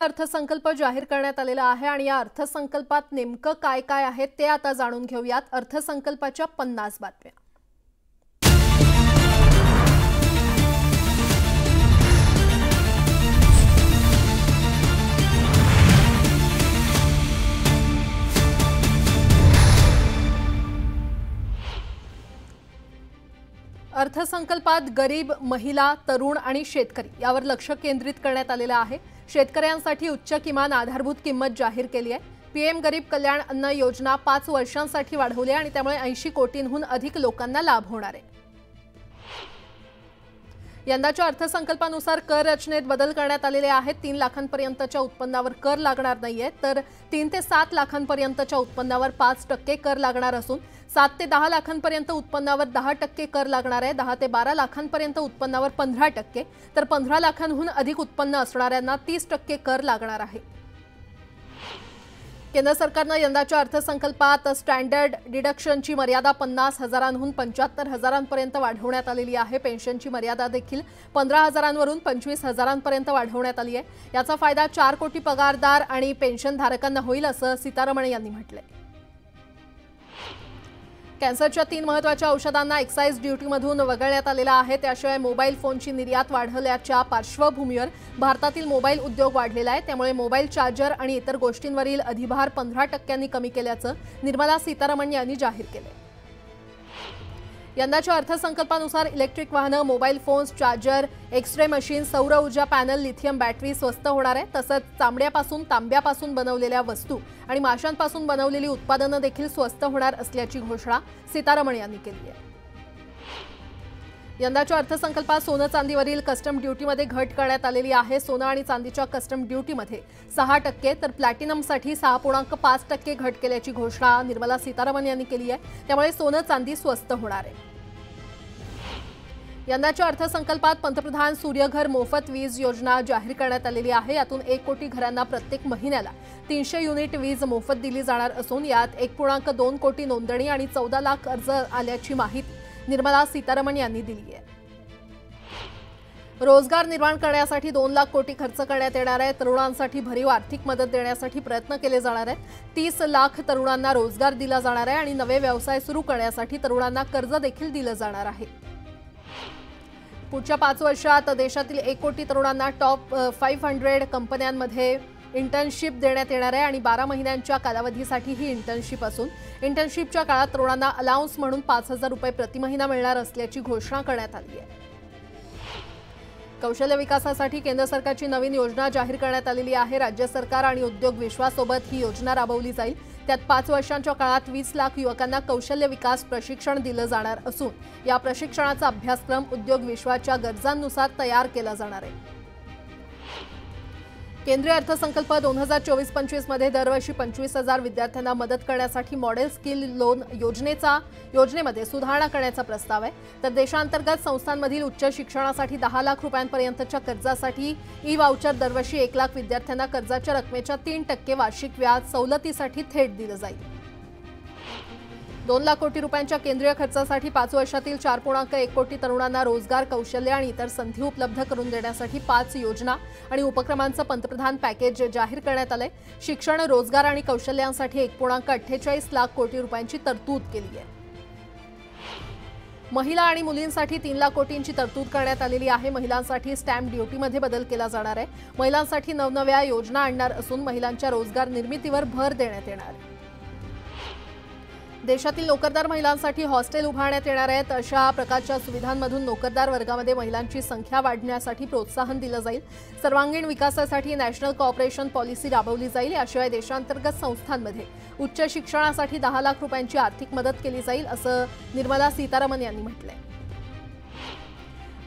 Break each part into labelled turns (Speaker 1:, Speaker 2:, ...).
Speaker 1: अर्थसंकल्प जाहीर करण्यात आलेला आहे आणि या अर्थसंकल्पात नेमकं काय काय आहे ते आता जाणून घेऊयात। अर्थसंकल्पाच्या 50 बातम्या। अर्थसंकल्पात गरीब, महिला, तरुण आणि शेतकरी यावर लक्ष केंद्रित करण्यात आलेलं आहे। शेतकऱ्यांसाठी उच्च किमान आधारभूत किंमत जाहीर केली आहे। पीएम गरीब कल्याण अन्न योजना 5 वर्षांसाठी वाढवली आणि त्यामुळे 80 कोटींहून अधिक लोकांना लाभ होणार आहे। यंदाच्या अर्थसंकल्पानुसार कर रचनेत बदल करण्यात आलेले आहेत। 3 लाखांपर्यंतच्या उत्पन्नावर कर लागणार नाहीये, तर 3 ते 7 लाखांपर्यंतच्या उत्पन्नावर 5% कर लागणार असून 7 ते 10 लाखांपर्यंत उत्पन्नावर 10% कर लागणार आहे। 10 ते 12 लाखांपर्यंत उत्पन्नावर 15%, तर 15 लाखांहून अधिक उत्पन्न असणाऱ्यांना 30% कर लागणार आहे। केंद्र सरकारनं यंदाच्या अर्थसंकल्पात स्टँडर्ड डिडक्शनची मर्यादा 50,000हून 75,000पर्यंत वाढवण्यात आलेली आहे। पेन्शनची मर्यादा देखील 15,000वरून 25,000पर्यंत वाढवण्यात आली आहे। याचा फायदा 4 कोटी पगारदार आणि पेन्शनधारकांना होईल असं सीतारमण यांनी म्हटलंय। कॅन्सरच्या 3 महत्त्वाच्या औषधांना एक्साइज ड्युटीमधून वगळण्यात आलेला आहे। त्याशिवाय मोबाईल फोनची निर्यात वाढवल्याच्या पार्श्वभूमीवर भारतातील मोबाईल उद्योग वाढलेला आहे। त्यामुळे मोबाईल चार्जर आणि इतर गोष्टींवरील अधिभार 15%नी कमी केल्याचं निर्मला सीतारमण यांनी जाहीर केलं। यंदाच्या अर्थसंकल्पानुसार इलेक्ट्रिक वाहनं, mobile phones, charger, X-ray machine, सौर ऊर्जा पॅनल, लिथियम बॅटरी स्वस्त होणार आहे। तसंच चामड्यापासून, तांब्यापासून बनवलेल्या वस्तू आणि माशांपासून बनवलेली उत्पादनं देखील स्वस्त होणार असल्याची घोषणा सीतारमण यांनी केली आहे। यंदाच्या अर्थसंकल्पात सोनं चांदीवरील कस्टम ड्युटीमध्ये घट करण्यात आलेली आहे। सोनं आणि चांदीच्या कस्टम ड्युटीमध्ये 6%, तर प्लॅटिनमसाठी 6.5% घट केल्याची घोषणा निर्मला सीतारमण यांनी केली आहे। त्यामुळे सोनं चांदी स्वस्त होणार आहे। यंदाच्या अर्थसंकल्पात पंतप्रधान सूर्यघर मोफत वीज योजना जाहीर करण्यात आलेली आहे। यातून 1 कोटी घरांना प्रत्येक महिन्याला 300 युनिट वीज मोफत दिली जाणार असून यात 1.2 कोटी नोंदणी आणि 14 लाख अर्ज आल्याची माहिती निर्मला सीतारमण यांनी दिली आहे। रोजगार निर्माण करण्यासाठी 2 लाख कोटी खर्च करण्यात येणार आहे। तरुणांसाठी भरीव आर्थिक मदत देण्यासाठी प्रयत्न केले जाणार आहेत। 30 लाख तरुणांना रोजगार दिला जाणार आहे आणि नवे व्यवसाय सुरू करण्यासाठी तरुणांना कर्ज देखील दिलं जाणार आहे। पुढच्या 5 वर्षात देशातील 1 कोटी तरुणांना टॉप 500 कंपन्यांमध्ये इंटर्नशिप देण्यात येणार आहे आणि 12 महिन्यांच्या कालावधीसाठी ही इंटर्नशिप असून इंटर्नशिपच्या काळात तरुणांना अलाउन्स म्हणून 5,000 रुपये प्रति महिना मिळणार असल्याची घोषणा करण्यात आली आहे। कौशल्य विकासासाठी केंद्र सरकारची नवीन योजना जाहीर करण्यात आलेली आहे। राज्य सरकार आणि उद्योग विश्वासोबत ही योजना राबवली जाईल। त्यात 5 वर्षांच्या काळात 20 लाख युवकांना कौशल्य विकास प्रशिक्षण दिलं जाणार असून या प्रशिक्षणाचा अभ्यासक्रम उद्योग विश्वाच्या गरजांनुसार तयार केला जाणार आहे। केंद्रीय अर्थसंकल्प 2024-25 मध्ये दरवर्षी 25,000 विद्यार्थ्यांना मदत करण्यासाठी मॉडेल स्किल लोन योजनेमध्ये सुधारणा करण्याचा प्रस्ताव आहे। तर देशांतर्गत संस्थांमधील उच्च शिक्षणासाठी 10 लाख रुपयांपर्यंतच्या कर्जासाठी ई-वाउचर दरवर्षी 1 लाख विद्यार्थ्यांना कर्जाच्या रकमेच्या 3% वार्षिक व्याज सवलतीसाठी थेट दिलं जाईल। 2 लाख कोटी रुपयांच्या केंद्रीय खर्चासाठी 5 वर्षातील 4.1 कोटी तरुणांना रोजगार, कौशल्य आणि इतर संधी उपलब्ध करून देण्यासाठी 5 योजना आणि उपक्रमांचं पंतप्रधान पॅकेज जाहीर करण्यात आलंय। शिक्षण, रोजगार आणि कौशल्यांसाठी 1.48 लाख कोटी रुपयांची तरतूद केली आहे। महिला आणि मुलींसाठी 3 लाख कोटींची तरतूद करण्यात आलेली आहे। महिलांसाठी स्टॅम्प ड्युटीमध्ये बदल केला जाणार आहे। महिलांसाठी नवनव्या योजना आणणार असून महिलांच्या रोजगार निर्मितीवर भर देण्यात येणार आहे। देशातील नोकरदार महिलांसाठी हॉस्टेल उभारण्यात येणार आहेत। अशा प्रकारच्या सुविधांमधून नोकरदार वर्गामध्ये महिलांची संख्या वाढण्यासाठी प्रोत्साहन दिलं जाईल। सर्वांगीण विकासासाठी नॅशनल कोऑपरेशन पॉलिसी राबवली जाईल। याशिवाय देशांतर्गत संस्थांमध्ये उच्च शिक्षणासाठी 10 लाख रुपयांची आर्थिक मदत केली जाईल असं निर्मला सीतारमण यांनी म्हटलंय।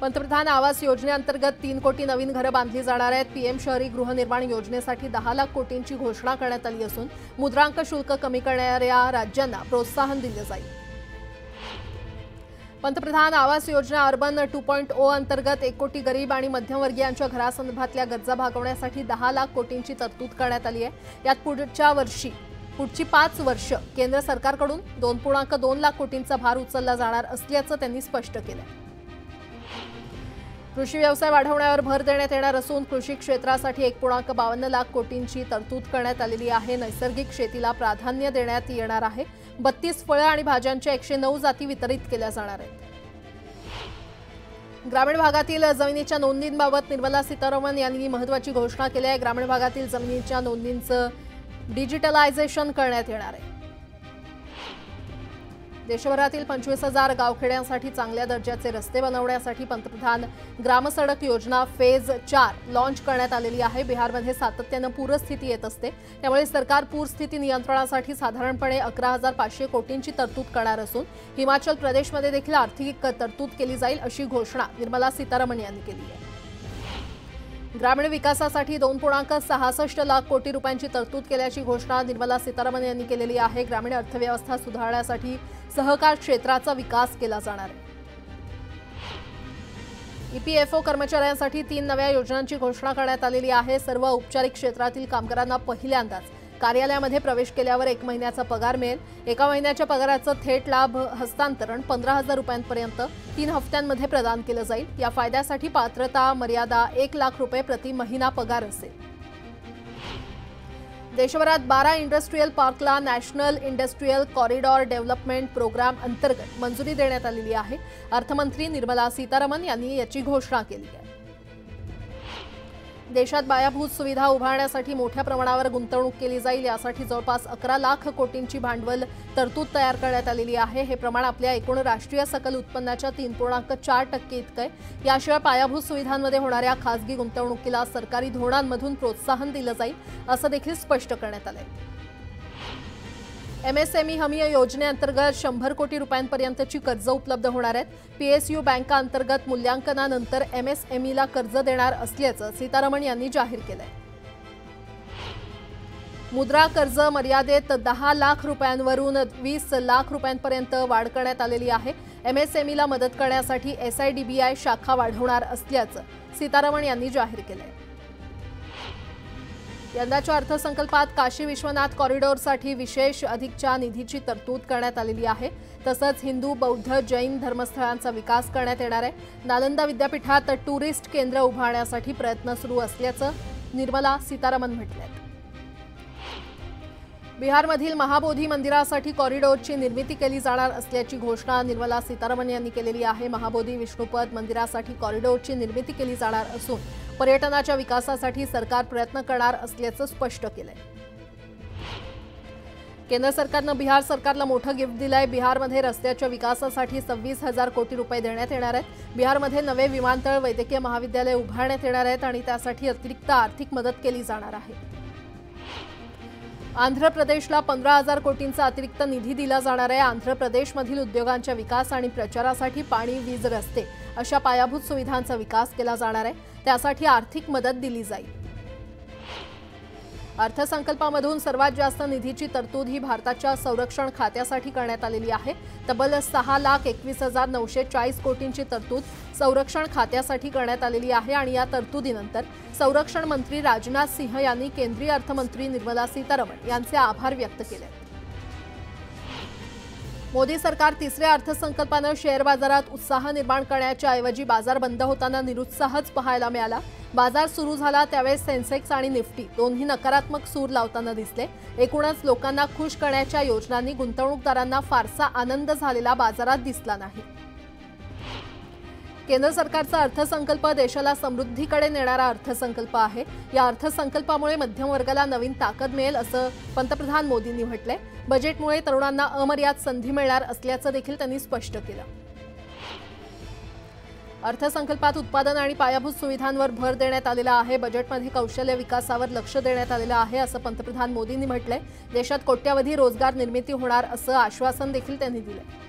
Speaker 1: पंतप्रधान आवास योजनेअंतर्गत 3 कोटी नवीन घरं बांधली जाणार आहेत। पीएम शहरी गृहनिर्माण योजनेसाठी 10 लाख कोटींची घोषणा करण्यात आली असून मुद्रांक शुल्क कमी करणाऱ्या राज्यांना प्रोत्साहन दिलं जाईल। पंतप्रधान आवास योजना अर्बन 2.0 अंतर्गत 1 कोटी गरीब आणि मध्यमवर्गीयांच्या घरासंदर्भातल्या गरजा भागवण्यासाठी 10 लाख कोटींची तरतूद करण्यात आली आहे। यात पुढची 5 वर्ष केंद्र सरकारकडून 2.2 लाख कोटींचा भार उचलला जाणार असल्याचं त्यांनी स्पष्ट केलं। कृषी व्यवसाय वाढवण्यावर भर देण्यात येणार असून कृषी क्षेत्रासाठी 1.52 लाख कोटींची तरतूद करण्यात आलेली आहे। नैसर्गिक शेतीला प्राधान्य देण्यात येणार आहे। 32 फळं आणि भाज्यांच्या 109 जाती वितरित केल्या जाणार आहेत। ग्रामीण भागातील जमिनीच्या नोंदींबाबत निर्मला सीतारामन यांनी महत्त्वाची घोषणा केली आहे। ग्रामीण भागातील जमिनीच्या नोंदींचं डिजिटलायझेशन करण्यात येणार आहे। देशभरातील 25,000 गावखेड्यांसाठी चांगल्या दर्जाचे रस्ते बनवण्यासाठी पंतप्रधान ग्रामसडक योजना फेज 4 लॉन्च करण्यात आलेली आहे। बिहारमध्ये सातत्यानं पूरस्थिती येत असते, त्यामुळे सरकार पूरस्थिती नियंत्रणासाठी साधारणपणे 11,500 कोटींची तरतूद करणार असून हिमाचल प्रदेशमध्ये देखील आर्थिक तरतूद केली जाईल अशी घोषणा निर्मला सीतारामन यांनी केली आहे। ग्रामीण विकासासाठी 2.66 लाख कोटी रुपयांची तरतूद केल्याची घोषणा निर्मला सीतारामन यांनी केलेली आहे। ग्रामीण अर्थव्यवस्था सुधारण्यासाठी सहकार क्षेत्राचा विकास केला जाणार आहे। ईपीएफओ कर्मचाऱ्यांसाठी 3 नव्या योजनांची घोषणा करण्यात आलेली आहे। सर्व औपचारिक क्षेत्रातील कामगारांना पहिल्यांदाच कार्यालयामध्ये प्रवेश केल्यावर 1 महिन्याचा पगार मिळेल। 1 महिन्याच्या पगाराचं थेट लाभ हस्तांतरण 15,000 रुपयांपर्यंत 3 हप्त्यांमध्ये प्रदान केलं जाईल। या फायद्यासाठी पात्रता मर्यादा 1 लाख रुपये प्रति महिना पगार असेल। देशभरात 12 इंडस्ट्रियल पार्कला national industrial corridor development programme अंतर्गत मंजुरी देण्यात आलेली आहे। अर्थमंत्री निर्मला सीतारामन यांनी याची घोषणा केली आहे। देशात पायाभूत सुविधा उभारण्यासाठी मोठ्या प्रमाणावर गुंतवणूक केली जाईल। यासाठी जवळपास 11 लाख कोटींची भांडवल तरतूद तयार करण्यात आलेली आहे। हे प्रमाण आपल्या एकूण राष्ट्रीय सकल उत्पन्नाच्या 3.4% इतकं आहे। याशिवाय पायाभूत सुविधांमध्ये होणाऱ्या खासगी गुंतवणुकीला सरकारी धोरणांमधून प्रोत्साहन दिलं जाईल असं देखील स्पष्ट करण्यात आलंय। एमएसएमई हमी योजनेअंतर्गत 100 कोटी रुपयांपर्यंतची कर्ज उपलब्ध होणार आहेत। पीएसयू बँका अंतर्गत मूल्यांकनानंतर एमएसएमईला कर्ज देणार असल्याचं सीतारामन यांनी जाहीर केलंय। मुद्रा कर्ज मर्यादेत 10 लाख रुपयांवरून 20 लाख रुपयांपर्यंत वाढ करण्यात आलेली आहे। एमएसएमईला मदत करण्यासाठी SIDBI शाखा वाढवणार असल्याचं सीतारामन यांनी जाहीर केलंय। यंदाच्या अर्थसंकल्पात काशी विश्वनाथ कॉरिडॉरसाठी विशेष अधिकच्या निधीची तरतूद करण्यात आलेली आहे। तसंच हिंदू, बौद्ध, जैन धर्मस्थळांचा विकास करण्यात येणार आहे। नालंदा विद्यापीठात टुरिस्ट केंद्र उभारण्यासाठी प्रयत्न सुरू असल्याचं निर्मला सीतारामन म्हटलंय। बिहारमधील महाबोधी मंदिरासाठी कॉरिडॉरची निर्मिती केली जाणार असल्याची घोषणा निर्मला सीतारामन यांनी केलेली आहे। महाबोधी विष्णुपद मंदिरासाठी कॉरिडॉरची निर्मिती केली जाणार असून पर्यटनाच्या विकासासाठी सरकार प्रयत्न करणार असल्याचं स्पष्ट केलंय। केंद्र सरकारनं बिहार सरकारला मोठं गिफ्ट दिलंय। बिहारमध्ये रस्त्याच्या विकासासाठी 26,000 कोटी रुपये देण्यात येणार आहेत। बिहारमध्ये नवे विमानतळ, वैद्यकीय महाविद्यालय उभारण्यात येणार आहेत आणि त्यासाठी अतिरिक्त आर्थिक मदत केली जाणार आहे। आंध्र प्रदेशला 15,000 कोटींचा अतिरिक्त निधी दिला जाणार आहे। आंध्र प्रदेशमधील उद्योगांच्या विकास आणि प्रचारासाठी पाणी, वीज, रस्ते अशा पायाभूत सुविधांचा विकास केला जाणार आहे। त्यासाठी आर्थिक मदत दिली जाईल। अर्थसंकल्पामधून सर्वात जास्त निधीची तरतूद ही भारताच्या संरक्षण खात्यासाठी करण्यात आलेली आहे। तब्बल 6,21,940 कोटींची तरतूद संरक्षण खात्यासाठी करण्यात आलेली आहे आणि या तरतुदीनंतर संरक्षण मंत्री राजनाथ सिंह यांनी केंद्रीय अर्थमंत्री निर्मला सीतारामन यांचे आभार व्यक्त केले। मोदी सरकार तिसऱ्या अर्थसंकल्पानं शेअर बाजारात उत्साह निर्माण करण्याच्या ऐवजी बाजार बंद होताना निरुत्साहच पाहायला मिळाला। बाजार सुरू झाला त्यावेळेस सेन्सेक्स आणि निफ्टी दोन्ही नकारात्मक सूर लावताना दिसले। एकूणच लोकांना खुश करण्याच्या योजनांनी गुंतवणूकदारांना फारसा आनंद झालेला बाजारात दिसला नाही। केंद्र सरकारचा अर्थसंकल्प देशाला समृद्धीकडे नेणारा अर्थसंकल्प आहे। या अर्थसंकल्पामुळे मध्यम वर्गाला नवीन ताकद मिळेल असं पंतप्रधान मोदींनी म्हटलंय। बजेटमुळे तरुणांना अमर्याद संधी मिळणार असल्याचं देखील त्यांनी स्पष्ट केलं। अर्थसंकल्पात उत्पादन आणि पायाभूत सुविधांवर भर देण्यात आलेला आहे। बजेटमध्ये कौशल्य विकासावर लक्ष देण्यात आलेलं आहे असं पंतप्रधान मोदींनी म्हटलंय। देशात कोट्यावधी रोजगार निर्मिती होणार असं आश्वासन देखील त्यांनी दिलंय।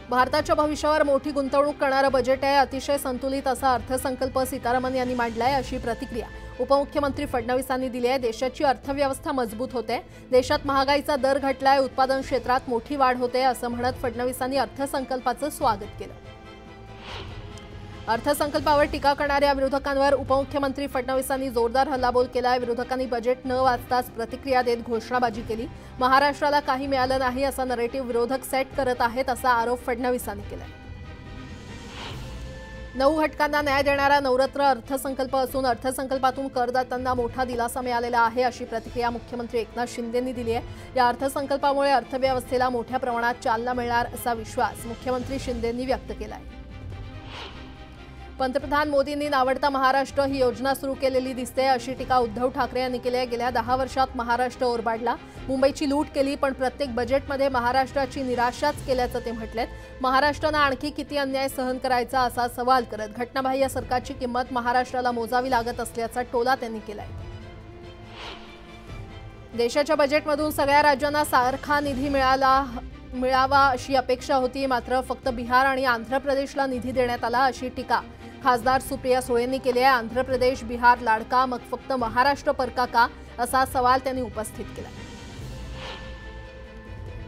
Speaker 1: भारताच्या भविष्यावर मोठी गुंतवणूक करणारं बजेट आहे। अतिशय संतुलित असा अर्थसंकल्प सीतारामन यांनी मांडलाय अशी प्रतिक्रिया उपमुख्यमंत्री फडणवीसांनी दिली आहे। देशाची अर्थव्यवस्था मजबूत होते, देशात महागाईचा दर घटलाय, उत्पादन क्षेत्रात मोठी वाढ होते असं म्हणत फडणवीसांनी अर्थसंकल्पाचं स्वागत केलं। अर्थसंकल्पावर टीका करणाऱ्या विरोधकांवर उपमुख्यमंत्री फडणवीसांनी जोरदार हल्लाबोल केलाय। विरोधकांनी बजेट न वाचताच प्रतिक्रिया देत घोषणाबाजी केली। महाराष्ट्राला काही मिळालं नाही असा नरेटिव्ह विरोधक सेट करत आहेत असा आरोप फडणवीसांनी केलाय। 9 घटकांना न्याय देणारा नवरात्र अर्थसंकल्प असून अर्थसंकल्पातून करदात्यांना मोठा दिलासा मिळालेला आहे अशी प्रतिक्रिया मुख्यमंत्री एकनाथ शिंदेंनी दिली आहे। या अर्थसंकल्पामुळे अर्थव्यवस्थेला मोठ्या प्रमाणात चालना मिळणार असा विश्वास मुख्यमंत्री शिंदेंनी व्यक्त केला आहे। पंतप्रधान मोदींनी नावडता महाराष्ट्र ही योजना सुरू केलेली दिसते अशी टीका उद्धव ठाकरे यांनी केली आहे। गेल्या 10 वर्षात महाराष्ट्र ओरबाडला, मुंबईची लूट केली, पण प्रत्येक बजेटमध्ये महाराष्ट्राची निराशाच केल्याचं ते म्हटलेत। महाराष्ट्रानं आणखी किती अन्याय सहन करायचा असा सवाल करत घटनाबाह्य सरकारची किंमत महाराष्ट्राला मोजावी लागत असल्याचा टोला त्यांनी केलाय। देशाच्या बजेटमधून सगळ्या राज्यांना सारखा निधी मिळावा अशी अपेक्षा होती, मात्र फक्त बिहार आणि आंध्र प्रदेशला निधी देण्यात आला अशी टीका खासदार सुप्रिया सुळेंनी केली आहे। आंध्र प्रदेश बिहार लाडका, मग फक्त महाराष्ट्र परका का असा सवाल त्यांनी उपस्थित केला।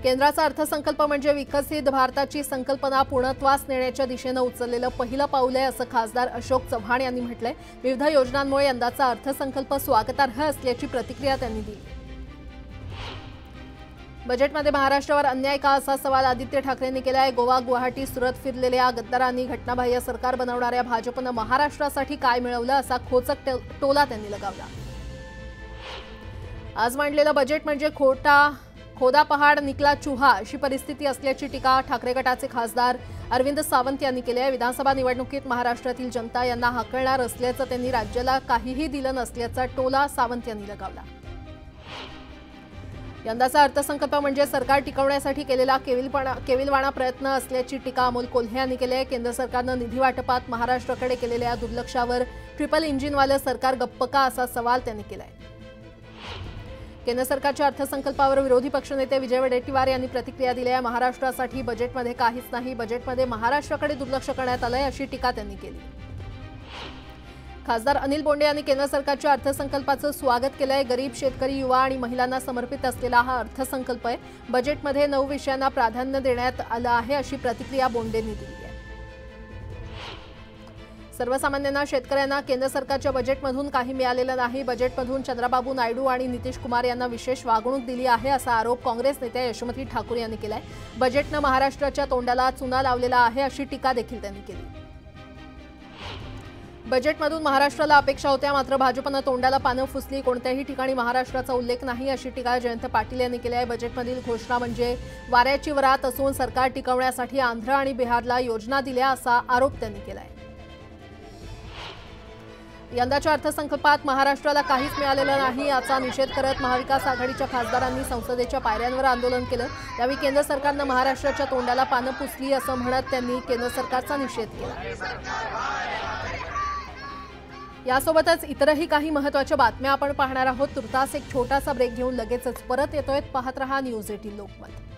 Speaker 1: केंद्राचा अर्थसंकल्प म्हणजे विकसित भारताची संकल्पना पूर्णत्वास नेण्याच्या दिशेने उचललेलं पहिलं पाऊल आहे असं खासदार अशोक चव्हाण यांनी म्हटलंय। विविध योजनांमुळे यंदाचा अर्थसंकल्प स्वागतार्ह असल्याची प्रतिक्रिया त्यांनी दिली। बजेटमध्ये महाराष्ट्रावर अन्याय का असा सवाल आदित्य ठाकरेंनी केला आहे। गोवा, गुवाहाटी, सुरत फिरलेल्या गद्दारांनी घटनाबाह्य सरकार बनवणाऱ्या भाजपनं महाराष्ट्रासाठी काय मिळवलं असा खोचक टोला त्यांनी लगावला। आज मांडलेलं बजेट म्हणजे खोदा पहाड निकला चुहा अशी परिस्थिती असल्याची टीका ठाकरे गटाचे खासदार अरविंद सावंत यांनी केली आहे। विधानसभा निवडणुकीत महाराष्ट्रातील जनता यांना हाकलणार असल्याचं त्यांनी राज्याला काहीही दिलं नसल्याचा टोला सावंत यांनी लगावला। यंदाचा अर्थसंकल्प म्हणजे सरकार टिकवण्यासाठी केलेला केविलवाणा प्रयत्न असल्याची टीका अमोल कोल्हे यांनी केली आहे। केंद्र सरकारनं निधी वाटपात महाराष्ट्राकडे केलेल्या दुर्लक्षावर ट्रिपल इंजिनवालं सरकार गप्प का असा सवाल त्यांनी केलाय। केंद्र सरकारच्या अर्थसंकल्पावर विरोधी पक्षनेते विजय वडेट्टीवार यांनी प्रतिक्रिया दिली आहे। महाराष्ट्रासाठी बजेटमध्ये काहीच नाही, बजेटमध्ये महाराष्ट्राकडे दुर्लक्ष करण्यात आलंय अशी टीका त्यांनी केली। खासदार अनिल बोंडे यांनी केंद्र सरकारच्या अर्थसंकल्पाचं स्वागत केलंय। गरीब, शेतकरी, युवा आणि महिलांना समर्पित असलेला हा अर्थसंकल्प आहे। बजेटमध्ये 9 विषयांना प्राधान्य देण्यात आलं आहे अशी प्रतिक्रिया बोंडेंनी दिली आहे। सर्वसामान्यांना, शेतकऱ्यांना केंद्र सरकारच्या बजेटमधून काही मिळालेलं नाही। बजेटमधून चंद्रबाबू नायडू आणि नितीश कुमार यांना विशेष वागणूक दिली आहे असा आरोप काँग्रेस नेत्या यशोमती ठाकूर यांनी केलाय। बजेटनं महाराष्ट्राच्या तोंडाला चुना लावलेला आहे अशी टीका देखील त्यांनी केली। बजेटमधून महाराष्ट्राला अपेक्षा होत्या, मात्र भाजपनं तोंडाला पानं फुसली, कोणत्याही ठिकाणी महाराष्ट्राचा उल्लेख नाही अशी टीका जयंत पाटील यांनी केली आहे। बजेटमधील घोषणा म्हणजे वाऱ्याची वरात असून सरकार टिकवण्यासाठी आंध्र आणि बिहारला योजना दिल्या असा आरोप त्यांनी केला आहे। यंदाच्या अर्थसंकल्पात महाराष्ट्राला काहीच मिळालेलं नाही याचा निषेध करत महाविकास आघाडीच्या खासदारांनी संसदेच्या पायऱ्यांवर आंदोलन केलं। यावेळी केंद्र सरकारनं महाराष्ट्राच्या तोंडाला पानं पुसली असं म्हणत त्यांनी केंद्र सरकारचा निषेध केला। यासोबतच इतरही काही महत्त्वाच्या बातम्या आपण पाहणार आहोत। तुर्तास एक छोटासा ब्रेक घेऊन लगेचच परत येतोय। पाहत रहा न्यूज 18 लोकमत।